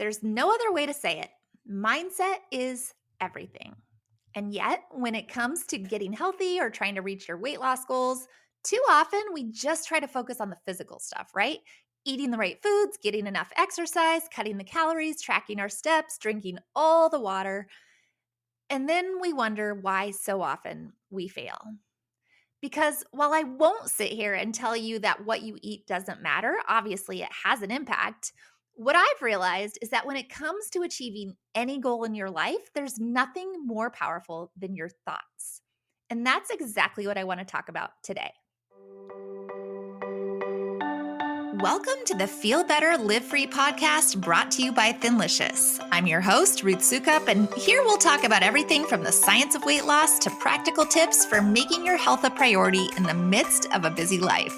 There's no other way to say it. Mindset is everything. And yet, when it comes to getting healthy or trying to reach your weight loss goals, too often we just try to focus on the physical stuff, right? Eating the right foods, getting enough exercise, cutting the calories, tracking our steps, drinking all the water. And then we wonder why so often we fail. Because while I won't sit here and tell you that what you eat doesn't matter, obviously it has an impact. What I've realized is that when it comes to achieving any goal in your life, there's nothing more powerful than your thoughts. And that's exactly what I want to talk about today. Welcome to the Feel Better, Live Free podcast brought to you by Thinlicious. I'm your host, Ruth Soukup, and here we'll talk about everything from the science of weight loss to practical tips for making your health a priority in the midst of a busy life.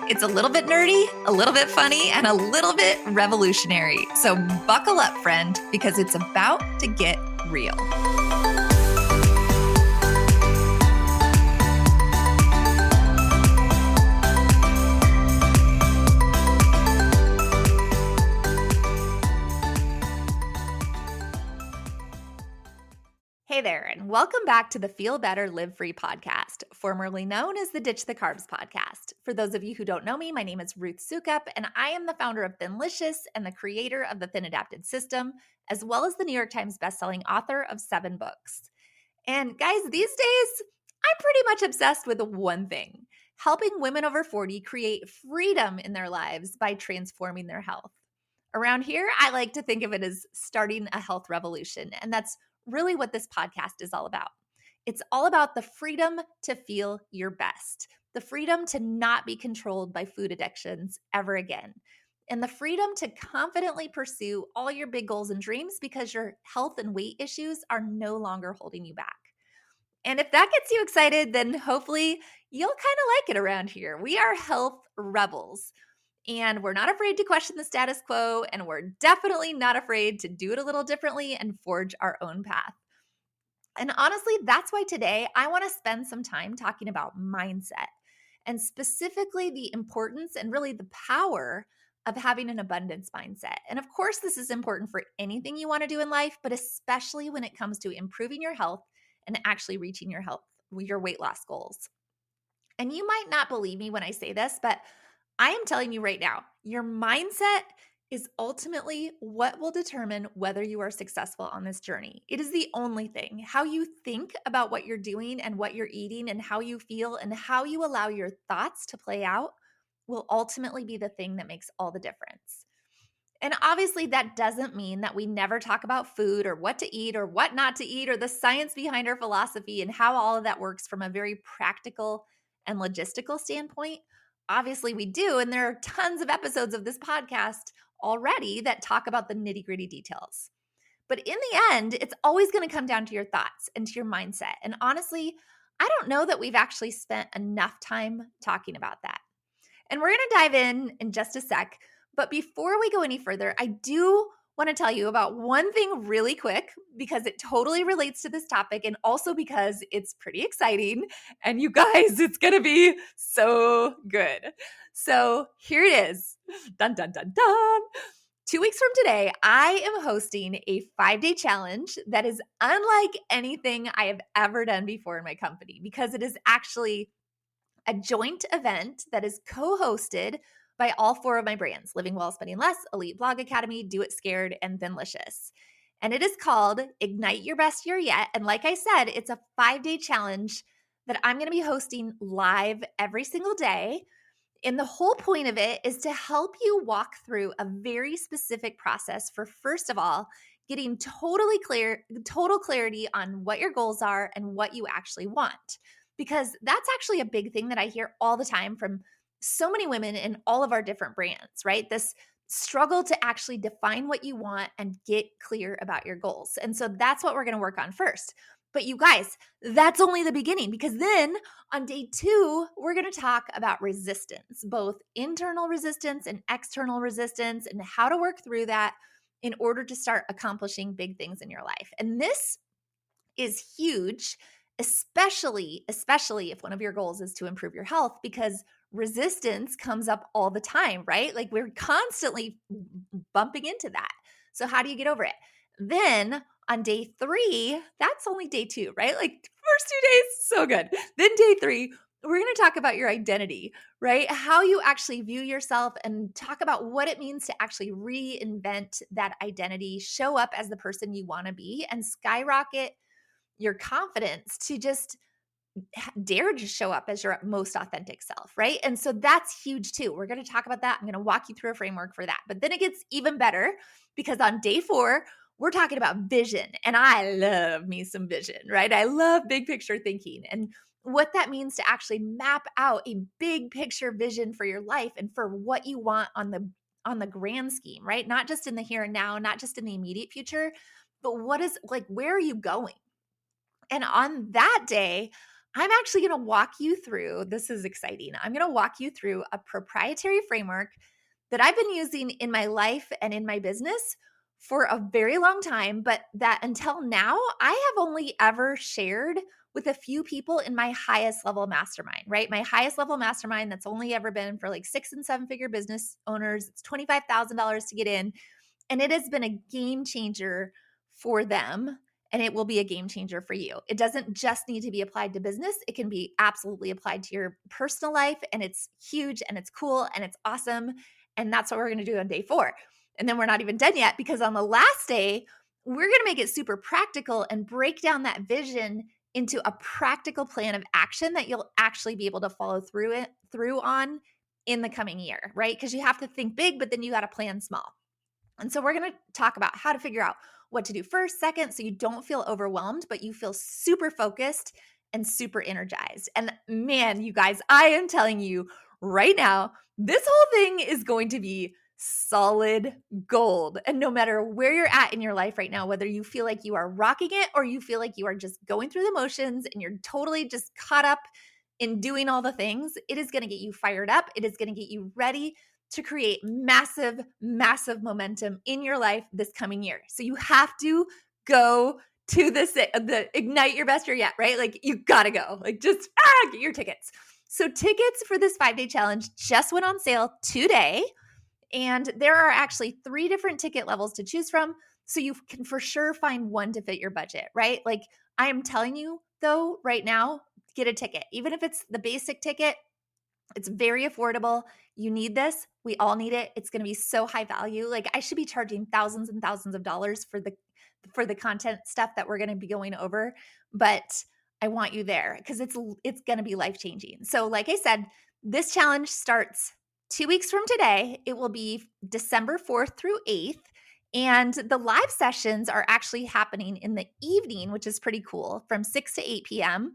It's a little bit nerdy, a little bit funny, and a little bit revolutionary. So buckle up, friend, because it's about to get real. Hey there, and welcome back to the Feel Better, Live Free podcast, formerly known as the Ditch the Carbs podcast. For those of you who don't know me, my name is Ruth Soukup, and I am the founder of Thinlicious and the creator of the Thin Adapted System, as well as the New York Times bestselling author of 7 books. And guys, these days, I'm pretty much obsessed with one thing: helping women over 40 create freedom in their lives by transforming their health. Around here, I like to think of it as starting a health revolution, and that's really what this podcast is all about. It's all about the freedom to feel your best, the freedom to not be controlled by food addictions ever again, and the freedom to confidently pursue all your big goals and dreams because your health and weight issues are no longer holding you back. And if that gets you excited, then hopefully you'll kind of like it around here. We are health rebels. And we're not afraid to question the status quo, and we're definitely not afraid to do it a little differently and forge our own path. And honestly, that's why today I want to spend some time talking about mindset, and specifically the importance and really the power of having an abundance mindset. And of course, this is important for anything you want to do in life, but especially when it comes to improving your health and actually reaching your weight loss goals. And you might not believe me when I say this, but I am telling you right now, your mindset is ultimately what will determine whether you are successful on this journey. It is the only thing. How you think about what you're doing and what you're eating and how you feel and how you allow your thoughts to play out will ultimately be the thing that makes all the difference. And obviously, that doesn't mean that we never talk about food or what to eat or what not to eat or the science behind our philosophy and how all of that works from a very practical and logistical standpoint. Obviously, we do, and there are tons of episodes of this podcast already that talk about the nitty-gritty details. But in the end, it's always going to come down to your thoughts and to your mindset. And honestly, I don't know that we've actually spent enough time talking about that. And we're going to dive in just a sec. But before we go any further, I do want to tell you about one thing really quick because it totally relates to this topic and also because it's pretty exciting. And you guys, it's going to be so good. So here it is. Dun, dun, dun, dun. 2 weeks from today, I am hosting a 5-day challenge that is unlike anything I have ever done before in my company because it is actually a joint event that is co-hosted by all 4 of my brands: Living Well, Spending Less, Elite Blog Academy, Do It Scared, and Thinlicious. And it is called Ignite Your Best Year Yet. And like I said, it's a 5-day challenge that I'm going to be hosting live every single day. And the whole point of it is to help you walk through a very specific process for, first of all, getting total clarity on what your goals are and what you actually want. Because that's actually a big thing that I hear all the time from so many women in all of our different brands, right? This struggle to actually define what you want and get clear about your goals. And so that's what we're going to work on first. But you guys, that's only the beginning, because then on day 2, we're going to talk about resistance, both internal resistance and external resistance, and how to work through that in order to start accomplishing big things in your life. And this is huge, especially if one of your goals is to improve your health, because resistance comes up all the time, right? Like we're constantly bumping into that. So how do you get over it? Then on day 3, that's only day 2, right? Like first 2 days, so good. Then day 3, we're going to talk about your identity, right? How you actually view yourself and talk about what it means to actually reinvent that identity, show up as the person you want to be, and skyrocket your confidence to just dare to show up as your most authentic self, right? And so that's huge too. We're going to talk about that. I'm going to walk you through a framework for that. But then it gets even better because on day 4, we're talking about vision. And I love me some vision, right? I love big picture thinking and what that means to actually map out a big picture vision for your life and for what you want on the grand scheme, right? Not just in the here and now, not just in the immediate future, but what is like, where are you going? And on that day, I'm actually going to walk you through, this is exciting. I'm going to walk you through a proprietary framework that I've been using in my life and in my business for a very long time, but that until now, I have only ever shared with a few people in my highest level mastermind, right? My highest level mastermind that's only ever been for like 6 and 7 figure business owners. It's $25,000 to get in. And it has been a game changer for them. And it will be a game changer for you. It doesn't just need to be applied to business. It can be absolutely applied to your personal life. And it's huge and it's cool and it's awesome. And that's what we're going to do on day 4. And then we're not even done yet because on the last day, we're going to make it super practical and break down that vision into a practical plan of action that you'll actually be able to follow through on in the coming year, right? Because you have to think big, but then you got to plan small. And so we're going to talk about how to figure out what to do first, second, so you don't feel overwhelmed, but you feel super focused and super energized. And man, you guys, I am telling you right now, this whole thing is going to be solid gold. And no matter where you're at in your life right now, whether you feel like you are rocking it or you feel like you are just going through the motions and you're totally just caught up in doing all the things, it is going to get you fired up. It is going to get you ready to create massive, massive momentum in your life this coming year. So you have to go to the Ignite Your Best Year Yet, right? Like you gotta go, like just get your tickets. So tickets for this 5-day challenge just went on sale today. And there are actually 3 different ticket levels to choose from. So you can for sure find one to fit your budget, right? Like I am telling you though, right now, get a ticket. Even if it's the basic ticket, it's very affordable. You need this. We all need it. It's going to be so high value. Like I should be charging thousands and thousands of dollars for the content stuff that we're going to be going over, but I want you there because it's going to be life-changing. So like I said, this challenge starts 2 weeks from today. It will be December 4th through 8th. And the live sessions are actually happening in the evening, which is pretty cool, from 6 to 8 p.m.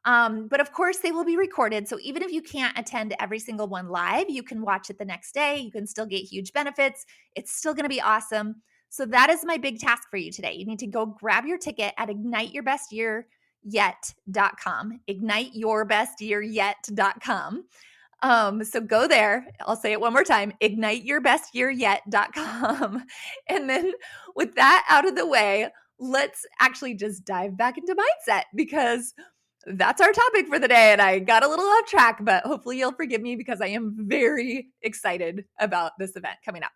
But of course, they will be recorded. So even if you can't attend every single one live, you can watch it the next day. You can still get huge benefits. It's still going to be awesome. So that is my big task for you today. You need to go grab your ticket at igniteyourbestyearyet.com. Igniteyourbestyearyet.com. So go there. I'll say it one more time, igniteyourbestyearyet.com. And then with that out of the way, let's actually just dive back into mindset because that's our topic for the day. And I got a little off track, but hopefully you'll forgive me because I am very excited about this event coming up.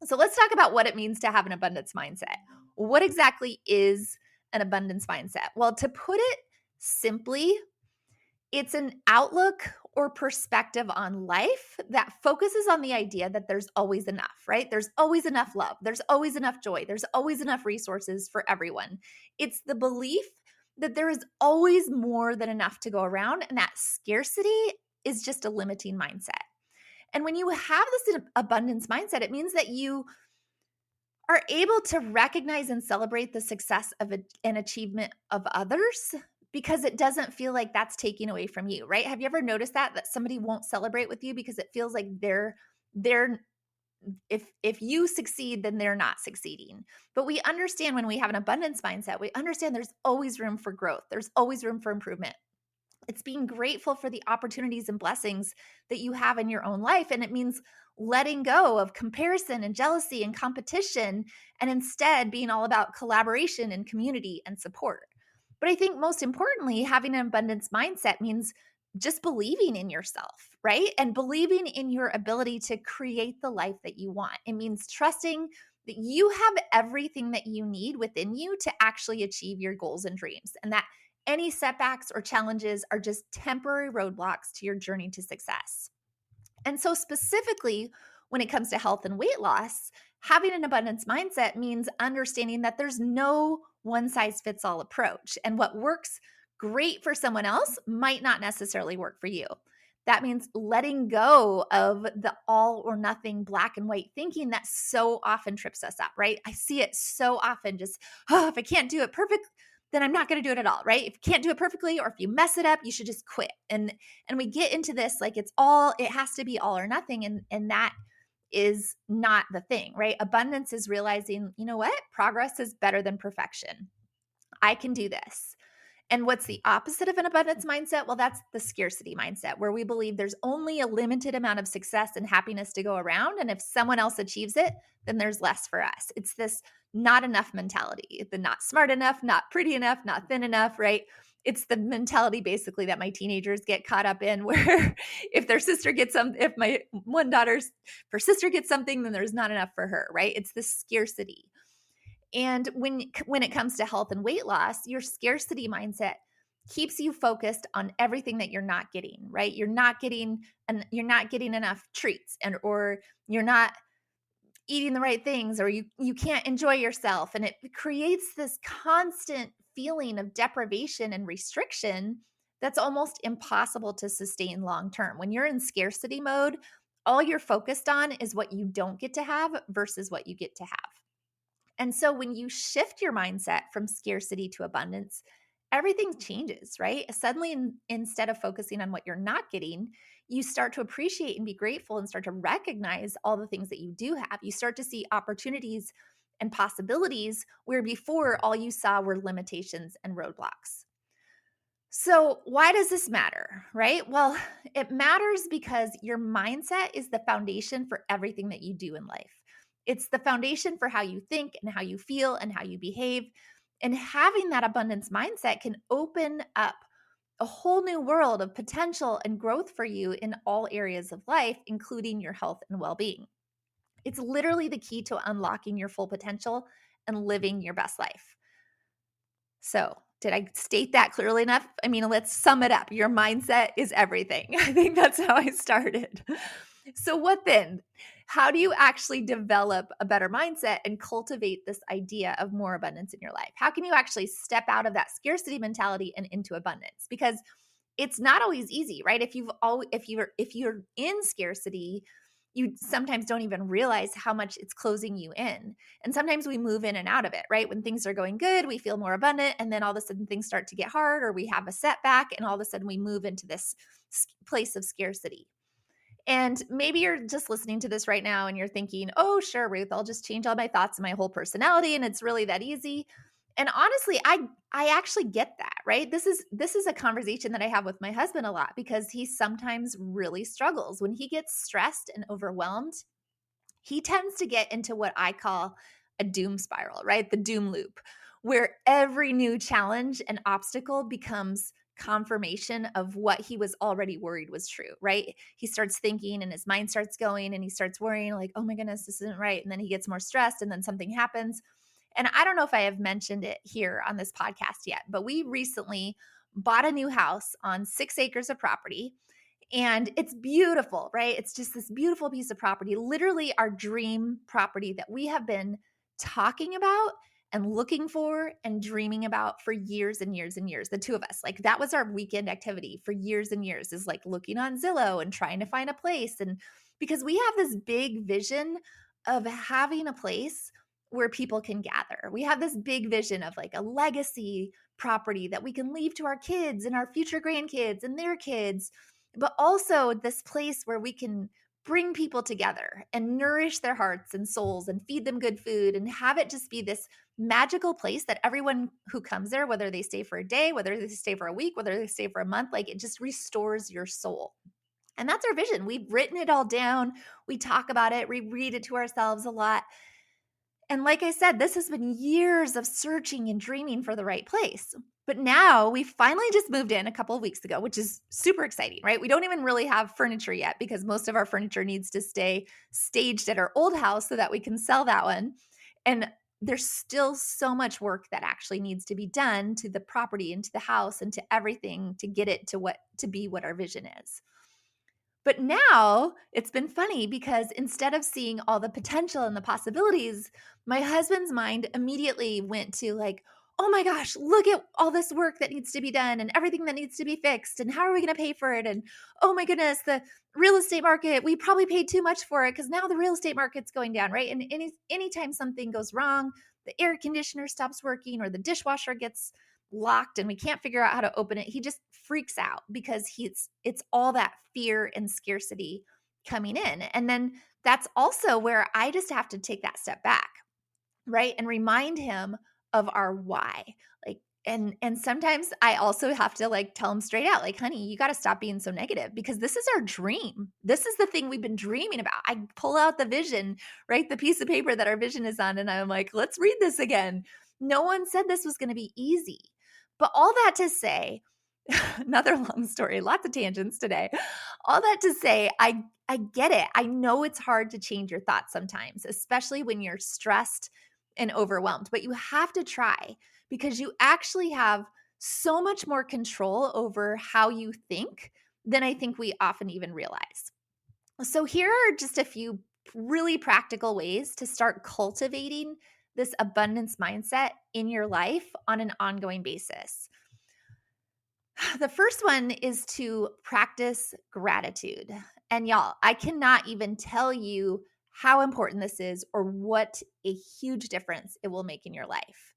So let's talk about what it means to have an abundance mindset. What exactly is an abundance mindset? Well, to put it simply, it's an outlook or perspective on life that focuses on the idea that there's always enough, right? There's always enough love. There's always enough joy. There's always enough resources for everyone. It's the belief that there is always more than enough to go around, and that scarcity is just a limiting mindset. And when you have this abundance mindset, it means that you are able to recognize and celebrate the success of an achievement of others because it doesn't feel like that's taking away from you, right? Have you ever noticed that somebody won't celebrate with you because it feels like they're if you succeed, then they're not succeeding. But we understand when we have an abundance mindset, we understand there's always room for growth. There's always room for improvement. It's being grateful for the opportunities and blessings that you have in your own life. And it means letting go of comparison and jealousy and competition, and instead being all about collaboration and community and support. But I think most importantly, having an abundance mindset means just believing in yourself, right? And believing in your ability to create the life that you want. It means trusting that you have everything that you need within you to actually achieve your goals and dreams, and that any setbacks or challenges are just temporary roadblocks to your journey to success. And so, specifically, when it comes to health and weight loss, having an abundance mindset means understanding that there's no one size fits all approach. And what works great for someone else might not necessarily work for you. That means letting go of the all or nothing black and white thinking that so often trips us up, right? I see it so often, just, oh, if I can't do it perfect, then I'm not going to do it at all, right? If you can't do it perfectly, or if you mess it up, you should just quit. And we get into this like it has to be all or nothing. And that is not the thing, right? Abundance is realizing, you know what? Progress is better than perfection. I can do this. And what's the opposite of an abundance mindset? Well, that's the scarcity mindset, where we believe there's only a limited amount of success and happiness to go around. And if someone else achieves it, then there's less for us. It's this not enough mentality, the not smart enough, not pretty enough, not thin enough, right? It's the mentality basically that my teenagers get caught up in, where if their sister gets if my one daughter's, if her sister gets something, then there's not enough for her, right? It's the scarcity. And when it comes to health and weight loss, your scarcity mindset keeps you focused on everything that you're not getting, right? You're not getting enough treats, or you're not eating the right things, or you can't enjoy yourself, and it creates this constant feeling of deprivation and restriction that's almost impossible to sustain long term. When you're in scarcity mode, all you're focused on is what you don't get to have versus what you get to have. And so when you shift your mindset from scarcity to abundance, everything changes, right? Suddenly, instead of focusing on what you're not getting, you start to appreciate and be grateful and start to recognize all the things that you do have. You start to see opportunities and possibilities where before all you saw were limitations and roadblocks. So, why does this matter, right? Well, it matters because your mindset is the foundation for everything that you do in life. It's the foundation for how you think and how you feel and how you behave. And having that abundance mindset can open up a whole new world of potential and growth for you in all areas of life, including your health and well being. It's literally the key to unlocking your full potential and living your best life. So, did I state that clearly enough? I mean, let's sum it up. Your mindset is everything. I think that's how I started. So, what then? How do you actually develop a better mindset and cultivate this idea of more abundance in your life? How can you actually step out of that scarcity mentality and into abundance? Because it's not always easy, right? If you're in scarcity, you sometimes don't even realize how much it's closing you in. And sometimes we move in and out of it, right? When things are going good, we feel more abundant. And then all of a sudden things start to get hard, or we have a setback, and all of a sudden we move into this place of scarcity. And maybe you're just listening to this right now and you're thinking, oh, sure, Ruth, I'll just change all my thoughts and my whole personality, and it's really that easy. And honestly, I actually get that, right? This is a conversation that I have with my husband a lot, because he sometimes really struggles. When he gets stressed and overwhelmed, he tends to get into what I call a doom spiral, right? The doom loop, where every new challenge and obstacle becomes confirmation of what he was already worried was true, right? He starts thinking and his mind starts going and he starts worrying like, oh my goodness, this isn't right. And then he gets more stressed and then something happens. And I don't know if I have mentioned it here on this podcast yet, but we recently bought a new house on 6 acres of property. And it's beautiful, right? It's just this beautiful piece of property, literally our dream property that we have been talking about and looking for and dreaming about for years and years and years. The two of us, like that was our weekend activity for years and years, is like looking on Zillow and trying to find a place. And because we have this big vision of having a place where people can gather. We have this big vision of like a legacy property that we can leave to our kids and our future grandkids and their kids, but also this place where we can bring people together and nourish their hearts and souls and feed them good food and have it just be this magical place that everyone who comes there, whether they stay for a day, whether they stay for a week, whether they stay for a month, like it just restores your soul. And that's our vision. We've written it all down. We talk about it. We read it to ourselves a lot. And like I said, this has been years of searching and dreaming for the right place. But now we finally just moved in a couple of weeks ago, which is super exciting, right? We don't even really have furniture yet because most of our furniture needs to stay staged at our old house so that we can sell that one. And there's still so much work that actually needs to be done to the property and to the house and to everything to get it to be what our vision is. But now it's been funny because instead of seeing all the potential and the possibilities, my husband's mind immediately went to like, oh my gosh, look at all this work that needs to be done and everything that needs to be fixed. And how are we going to pay for it? And oh my goodness, the real estate market, we probably paid too much for it because now the real estate market's going down, right? And anytime something goes wrong, the air conditioner stops working or the dishwasher gets locked and we can't figure out how to open it, he just freaks out because it's all that fear and scarcity coming in. And then that's also where I just have to take that step back, right? And remind him of our why. Like and sometimes I also have to like tell him straight out, like, honey, you got to stop being so negative because this is our dream. This is the thing we've been dreaming about. I pull out the vision, right? The piece of paper that our vision is on, and I'm like, let's read this again. No one said this was going to be easy. But all that to say, another long story, lots of tangents today. All that to say, I get it. I know it's hard to change your thoughts sometimes, especially when you're stressed and overwhelmed, but you have to try because you actually have so much more control over how you think than I think we often even realize. So here are just a few really practical ways to start cultivating this abundance mindset in your life on an ongoing basis. The first one is to practice gratitude. And y'all, I cannot even tell you how important this is or what a huge difference it will make in your life.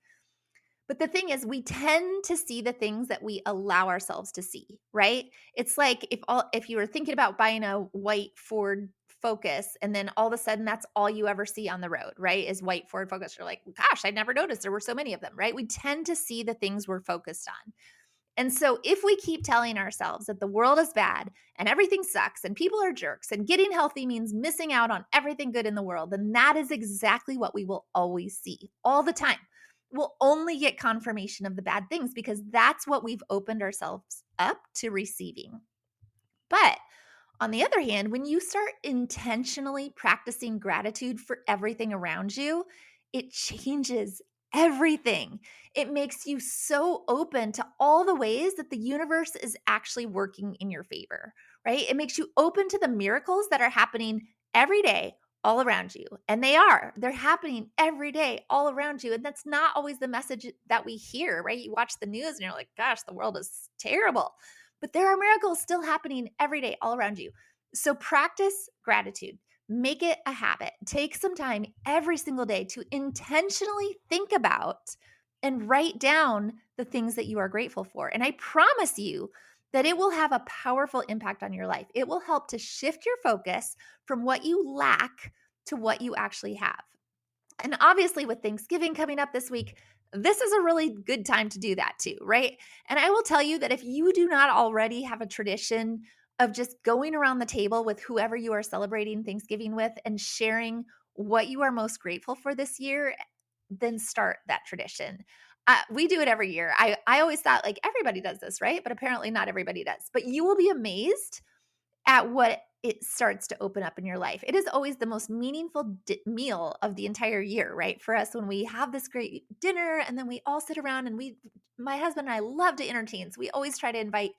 But the thing is, we tend to see the things that we allow ourselves to see, right? It's like if you were thinking about buying a white Ford Focus and then all of a sudden that's all you ever see on the road, right? Is white Ford Focus. You're like, gosh, I never noticed there were so many of them, right? We tend to see the things we're focused on. And so if we keep telling ourselves that the world is bad and everything sucks and people are jerks and getting healthy means missing out on everything good in the world, then that is exactly what we will always see all the time. We'll only get confirmation of the bad things because that's what we've opened ourselves up to receiving. But on the other hand, when you start intentionally practicing gratitude for everything around you, it changes everything. It makes you so open to all the ways that the universe is actually working in your favor, right? It makes you open to the miracles that are happening every day all around you. And they're happening every day all around you. And that's not always the message that we hear, right? You watch the news and you're like, gosh, the world is terrible. But there are miracles still happening every day all around you. So practice gratitude. Make it a habit. Take some time every single day to intentionally think about and write down the things that you are grateful for. And I promise you that it will have a powerful impact on your life. It will help to shift your focus from what you lack to what you actually have. And obviously, with Thanksgiving coming up this week, this is a really good time to do that too, right? And I will tell you that if you do not already have a tradition of just going around the table with whoever you are celebrating Thanksgiving with and sharing what you are most grateful for this year, then start that tradition. We do it every year. I always thought like everybody does this, right? But apparently not everybody does. But you will be amazed at what it starts to open up in your life. It is always the most meaningful meal of the entire year, right? For us, when we have this great dinner and then we all sit around and my husband and I love to entertain. So we always try to invite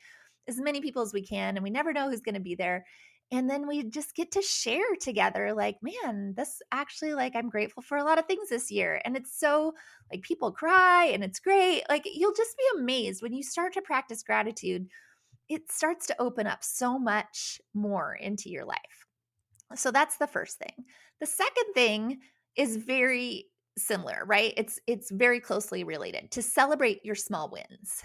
as many people as we can and we never know who's going to be there. And then we just get to share together like, man, this actually like I'm grateful for a lot of things this year. And it's so like people cry and it's great. Like you'll just be amazed when you start to practice gratitude. It starts to open up so much more into your life. So that's the first thing. The second thing is very similar, right? It's very closely related to celebrate your small wins.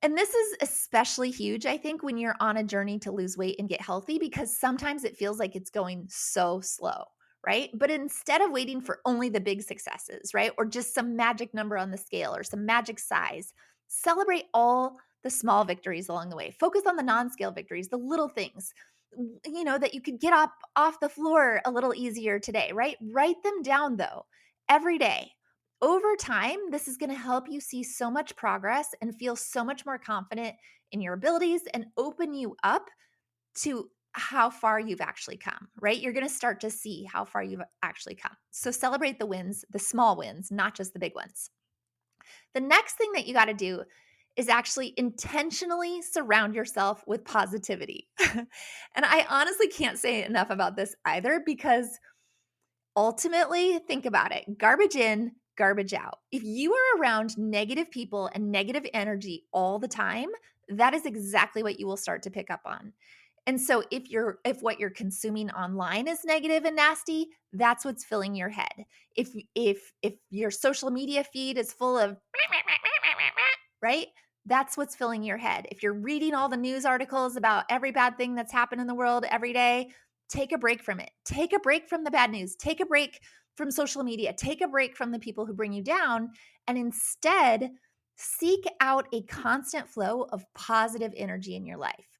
And this is especially huge, I think, when you're on a journey to lose weight and get healthy, because sometimes it feels like it's going so slow, right? But instead of waiting for only the big successes, right? Or just some magic number on the scale or some magic size, celebrate all the small victories along the way. Focus on the non-scale victories, the little things, that you could get up off the floor a little easier today, right? Write them down though, every day. Over time, this is going to help you see so much progress and feel so much more confident in your abilities and open you up to how far you've actually come, right? You're going to start to see how far you've actually come. So celebrate the wins, the small wins, not just the big ones. The next thing that you got to do is actually intentionally surround yourself with positivity. And I honestly can't say enough about this either, because ultimately, think about it, garbage in, garbage out. If you are around negative people and negative energy all the time, that is exactly what you will start to pick up on. And so if what you're consuming online is negative and nasty, that's what's filling your head. If your social media feed is full of right? That's what's filling your head. If you're reading all the news articles about every bad thing that's happened in the world every day, take a break from it. Take a break from the bad news. Take a break from social media. Take a break from the people who bring you down, and instead seek out a constant flow of positive energy in your life.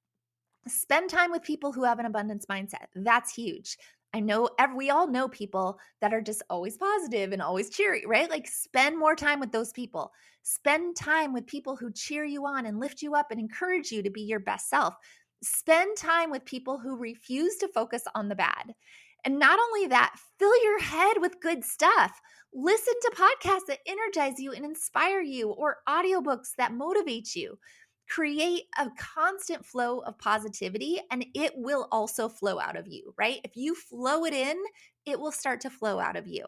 Spend time with people who have an abundance mindset. That's huge. I know we all know people that are just always positive and always cheery, right? Like, spend more time with those people. Spend time with people who cheer you on and lift you up and encourage you to be your best self. Spend time with people who refuse to focus on the bad. And not only that, fill your head with good stuff. Listen to podcasts that energize you and inspire you, or audiobooks that motivate you. Create a constant flow of positivity, and it will also flow out of you, right? If you flow it in, it will start to flow out of you.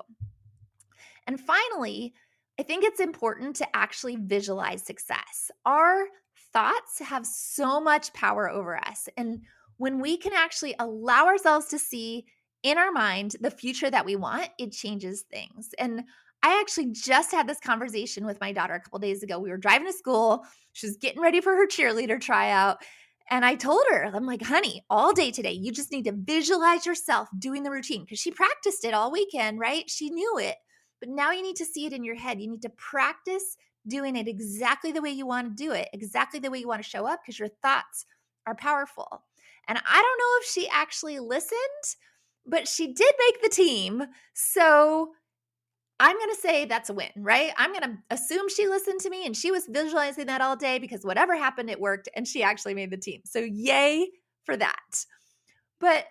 And finally, I think it's important to actually visualize success. Our thoughts have so much power over us. And when we can actually allow ourselves to see in our mind the future that we want, it changes things. And I actually just had this conversation with my daughter a couple days ago. We were driving to school. She was getting ready for her cheerleader tryout. And I told her, I'm like, honey, all day today, you just need to visualize yourself doing the routine, because she practiced it all weekend, right? She knew it. But now you need to see it in your head. You need to practice doing it exactly the way you want to do it, exactly the way you want to show up, because your thoughts are powerful. And I don't know if she actually listened, but she did make the team. So I'm going to say that's a win, right? I'm going to assume she listened to me and she was visualizing that all day, because whatever happened, it worked, and she actually made the team. So yay for that. But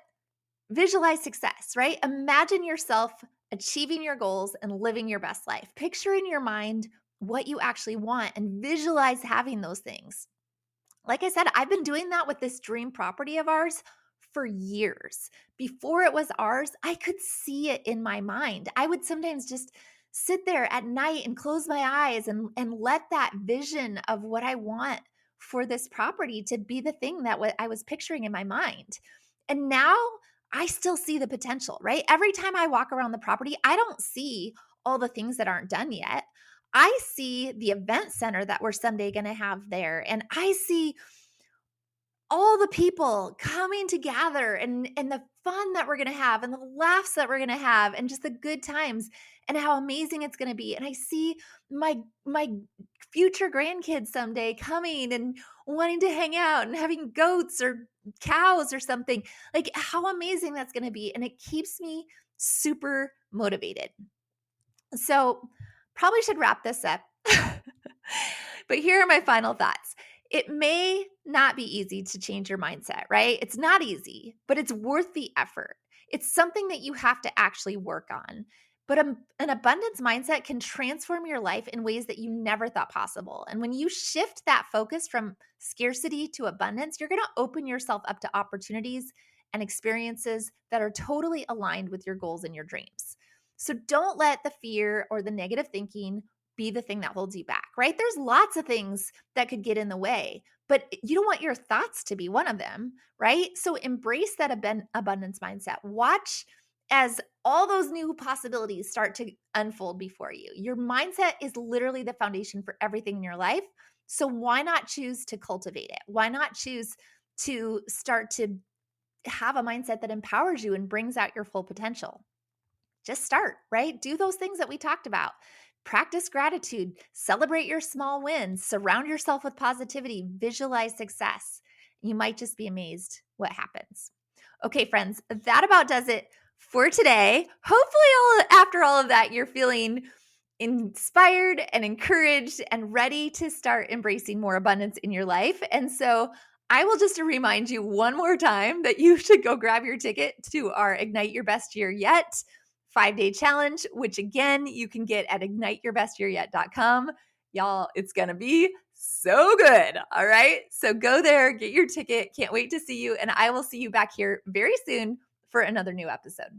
visualize success, right? Imagine yourself achieving your goals and living your best life. Picture in your mind what you actually want and visualize having those things. Like I said, I've been doing that with this dream property of ours for years. Before it was ours, I could see it in my mind. I would sometimes just sit there at night and close my eyes and let that vision of what I want for this property to be the thing that I was picturing in my mind. And now I still see the potential, right? Every time I walk around the property, I don't see all the things that aren't done yet. I see the event center that we're someday going to have there. And I see all the people coming together, and the fun that we're going to have, and the laughs that we're going to have, and just the good times, and how amazing it's going to be. And I see my future grandkids someday coming and wanting to hang out and having goats or cows or something. Like, how amazing that's going to be. And it keeps me super motivated. So probably should wrap this up. But here are my final thoughts. It may not be easy to change your mindset, right? It's not easy, but it's worth the effort. It's something that you have to actually work on. But an abundance mindset can transform your life in ways that you never thought possible. And when you shift that focus from scarcity to abundance, you're going to open yourself up to opportunities and experiences that are totally aligned with your goals and your dreams. So don't let the fear or the negative thinking be the thing that holds you back, right? There's lots of things that could get in the way, but you don't want your thoughts to be one of them, right? So embrace that abundance mindset. Watch as all those new possibilities start to unfold before you. Your mindset is literally the foundation for everything in your life. So why not choose to cultivate it? Why not choose to start to have a mindset that empowers you and brings out your full potential? Just start, right? Do those things that we talked about. Practice gratitude, celebrate your small wins, surround yourself with positivity, visualize success. You might just be amazed what happens. Okay, friends, that about does it for today. Hopefully, after all of that, you're feeling inspired and encouraged and ready to start embracing more abundance in your life. And so I will just remind you one more time that you should go grab your ticket to our Ignite Your Best Year Yet 5-day challenge, which again, you can get at igniteyourbestyyearyet.com. Y'all, it's going to be so good. All right. So go there, get your ticket. Can't wait to see you. And I will see you back here very soon for another new episode.